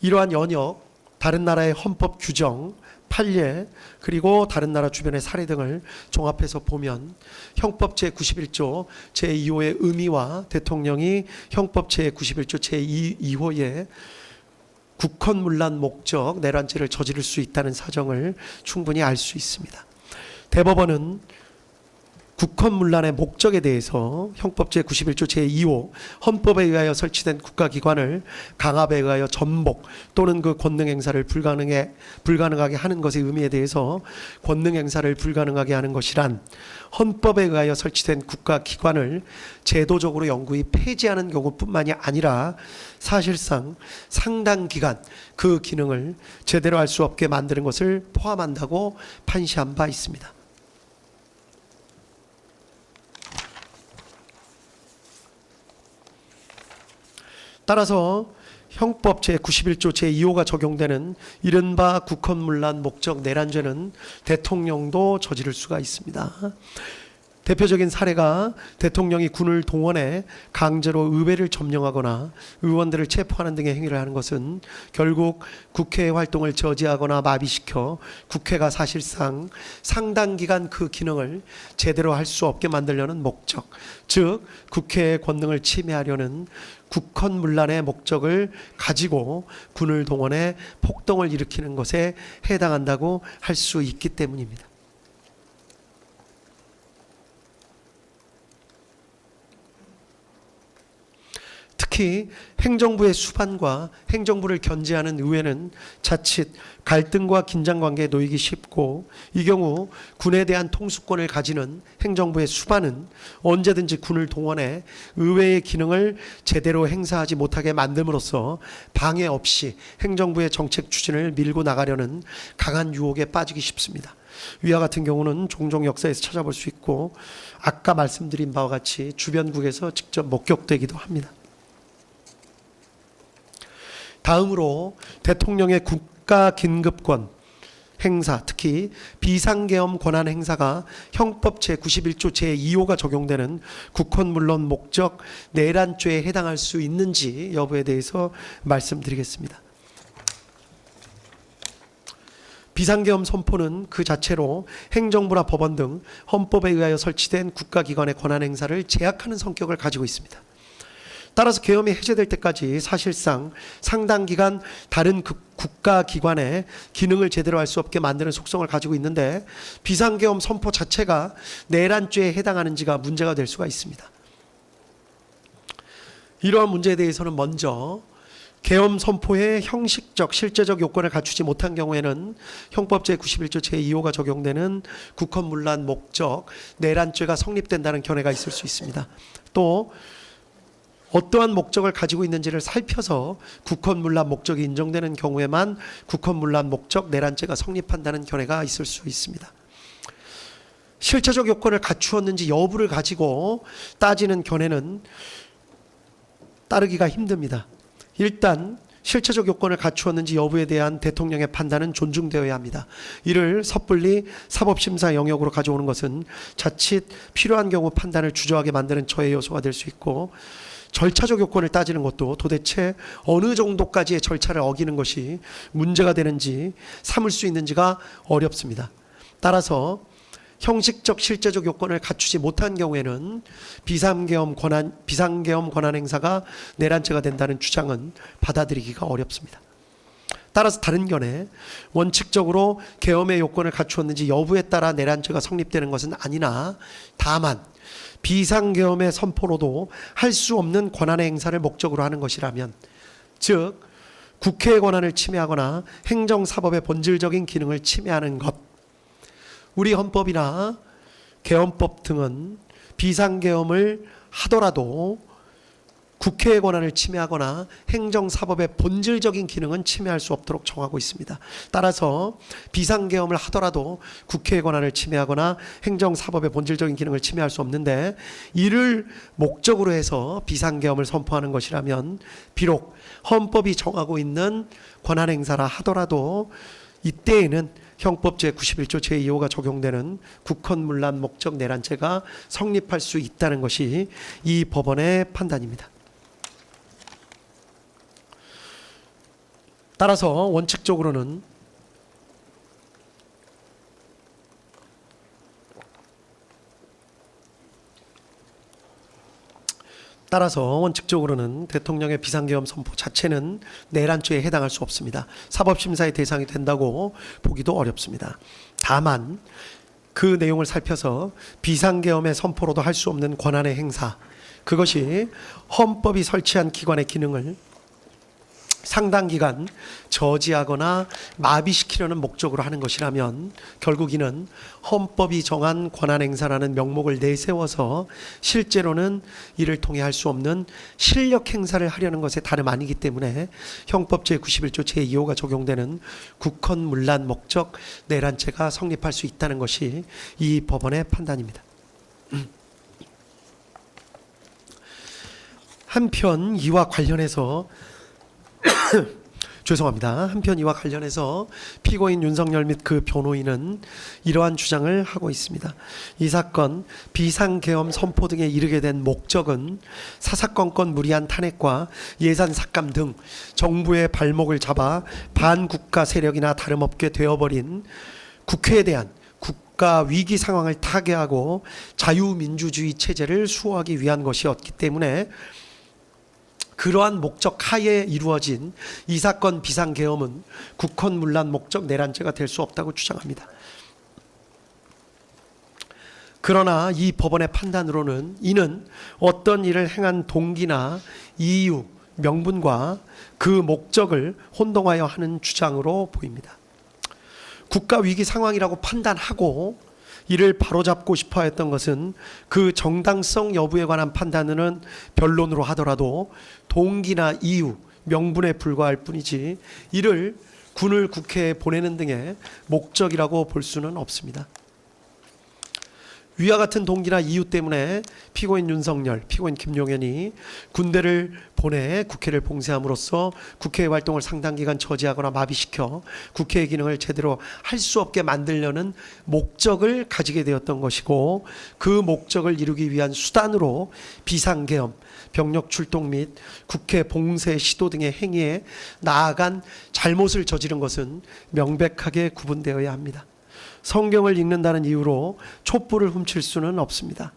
이러한 연역, 다른 나라의 헌법 규정, 판례, 그리고 다른 나라 주변의 사례 등을 종합해서 보면 형법 제91조 제2호의 의미와 대통령이 형법 제91조 제2호의 국헌문란 목적 내란죄를 저지를 수 있다는 사정을 충분히 알 수 있습니다. 대법원은 국헌문란의 목적에 대해서 형법 제91조 제2호 헌법에 의하여 설치된 국가기관을 강압에 의하여 전복 또는 그 권능행사를 불가능하게 하는 것의 의미에 대해서 권능행사를 불가능하게 하는 것이란 헌법에 의하여 설치된 국가기관을 제도적으로 영구히 폐지하는 경우뿐만이 아니라 사실상 상당 기간 그 기능을 제대로 할 수 없게 만드는 것을 포함한다고 판시한 바 있습니다. 따라서 형법 제91조 제2호가 적용되는 이른바 국헌문란 목적 내란죄는 대통령도 저지를 수가 있습니다. 대표적인 사례가 대통령이 군을 동원해 강제로 의회를 점령하거나 의원들을 체포하는 등의 행위를 하는 것은 결국 국회의 활동을 저지하거나 마비시켜 국회가 사실상 상당 기간 그 기능을 제대로 할 수 없게 만들려는 목적, 즉 국회의 권능을 침해하려는 국헌문란의 목적을 가지고 군을 동원해 폭동을 일으키는 것에 해당한다고 할 수 있기 때문입니다. 특히 행정부의 수반과 행정부를 견제하는 의회는 자칫 갈등과 긴장관계에 놓이기 쉽고, 이 경우 군에 대한 통수권을 가지는 행정부의 수반은 언제든지 군을 동원해 의회의 기능을 제대로 행사하지 못하게 만듦으로써 방해 없이 행정부의 정책 추진을 밀고 나가려는 강한 유혹에 빠지기 쉽습니다. 위와 같은 경우는 종종 역사에서 찾아볼 수 있고 아까 말씀드린 바와 같이 주변국에서 직접 목격되기도 합니다. 다음으로 대통령의 국가 긴급권 행사, 특히 비상계엄 권한 행사가 형법 제91조 제2호가 적용되는 국헌문란 목적 내란죄에 해당할 수 있는지 여부에 대해서 말씀드리겠습니다. 비상계엄 선포는 그 자체로 행정부나 법원 등 헌법에 의하여 설치된 국가기관의 권한 행사를 제약하는 성격을 가지고 있습니다. 따라서 계엄이 해제될 때까지 사실상 상당 기간 다른 국가기관의 기능을 제대로 할 수 없게 만드는 속성을 가지고 있는데, 비상계엄 선포 자체가 내란죄에 해당하는지가 문제가 될 수가 있습니다. 이러한 문제에 대해서는 먼저 계엄 선포의 형식적, 실제적 요건을 갖추지 못한 경우에는 형법 제91조 제2호가 적용되는 국헌문란 목적 내란죄가 성립된다는 견해가 있을 수 있습니다. 또 어떠한 목적을 가지고 있는지를 살펴서 국헌문란 목적이 인정되는 경우에만 국헌문란 목적 내란죄가 성립한다는 견해가 있을 수 있습니다. 실체적 요건을 갖추었는지 여부를 가지고 따지는 견해는 따르기가 힘듭니다. 일단 실체적 요건을 갖추었는지 여부에 대한 대통령의 판단은 존중되어야 합니다. 이를 섣불리 사법심사 영역으로 가져오는 것은 자칫 필요한 경우 판단을 주저하게 만드는 저해 요소가 될 수 있고, 절차적 요건을 따지는 것도 도대체 어느 정도까지의 절차를 어기는 것이 문제가 되는지 삼을 수 있는지가 어렵습니다. 따라서 형식적 실제적 요건을 갖추지 못한 경우에는 비상계엄 권한 행사가 내란죄가 된다는 주장은 받아들이기가 어렵습니다. 따라서 다른 견해, 원칙적으로 계엄의 요건을 갖추었는지 여부에 따라 내란죄가 성립되는 것은 아니나, 다만 비상계엄의 선포로도 할 수 없는 권한의 행사를 목적으로 하는 것이라면, 즉 국회의 권한을 침해하거나 행정사법의 본질적인 기능을 침해하는 것, 우리 헌법이나 계엄법 등은 비상계엄을 하더라도 국회의 권한을 침해하거나 행정사법의 본질적인 기능은 침해할 수 없도록 정하고 있습니다. 따라서 비상계엄을 하더라도 국회의 권한을 침해하거나 행정사법의 본질적인 기능을 침해할 수 없는데, 이를 목적으로 해서 비상계엄을 선포하는 것이라면 비록 헌법이 정하고 있는 권한행사라 하더라도 이때에는 형법 제91조 제2호가 적용되는 국헌문란 목적 내란죄가 성립할 수 있다는 것이 이 법원의 판단입니다. 따라서 원칙적으로는 대통령의 비상계엄 선포 자체는 내란죄에 해당할 수 없습니다. 사법심사의 대상이 된다고 보기도 어렵습니다. 다만 그 내용을 살펴서 비상계엄의 선포로도 할 수 없는 권한의 행사, 그것이 헌법이 설치한 기관의 기능을 상당 기간 저지하거나 마비시키려는 목적으로 하는 것이라면 결국 이는 헌법이 정한 권한 행사라는 명목을 내세워서 실제로는 이를 통해 할 수 없는 실력 행사를 하려는 것에 다름 아니기 때문에 형법 제91조 제2호가 적용되는 국헌문란 목적 내란죄가 성립할 수 있다는 것이 이 법원의 판단입니다. 한편 이와 관련해서 한편 이와 관련해서 피고인 윤석열 및 그 변호인은 이러한 주장을 하고 있습니다. 이 사건 비상계엄 선포 등에 이르게 된 목적은 사사건건 무리한 탄핵과 예산 삭감 등 정부의 발목을 잡아 반국가 세력이나 다름없게 되어버린 국회에 대한 국가 위기 상황을 타개하고 자유민주주의 체제를 수호하기 위한 것이었기 때문에 그러한 목적 하에 이루어진 이 사건 비상계엄은 국헌문란 목적 내란죄가 될 수 없다고 주장합니다. 그러나 이 법원의 판단으로는 이는 어떤 일을 행한 동기나 이유, 명분과 그 목적을 혼동하여 하는 주장으로 보입니다. 국가 위기 상황이라고 판단하고 이를 바로잡고 싶어 했던 것은 그 정당성 여부에 관한 판단은 변론으로 하더라도 동기나 이유, 명분에 불과할 뿐이지 이를 군을 국회에 보내는 등의 목적이라고 볼 수는 없습니다. 위와 같은 동기나 이유 때문에 피고인 윤석열, 피고인 김용현이 군대를 보내 국회를 봉쇄함으로써 국회의 활동을 상당 기간 저지하거나 마비시켜 국회의 기능을 제대로 할 수 없게 만들려는 목적을 가지게 되었던 것이고, 그 목적을 이루기 위한 수단으로 비상계엄, 병력 출동 및 국회 봉쇄 시도 등의 행위에 나아간 잘못을 저지른 것은 명백하게 구분되어야 합니다. 성경을 읽는다는 이유로 촛불을 훔칠 수는 없습니다.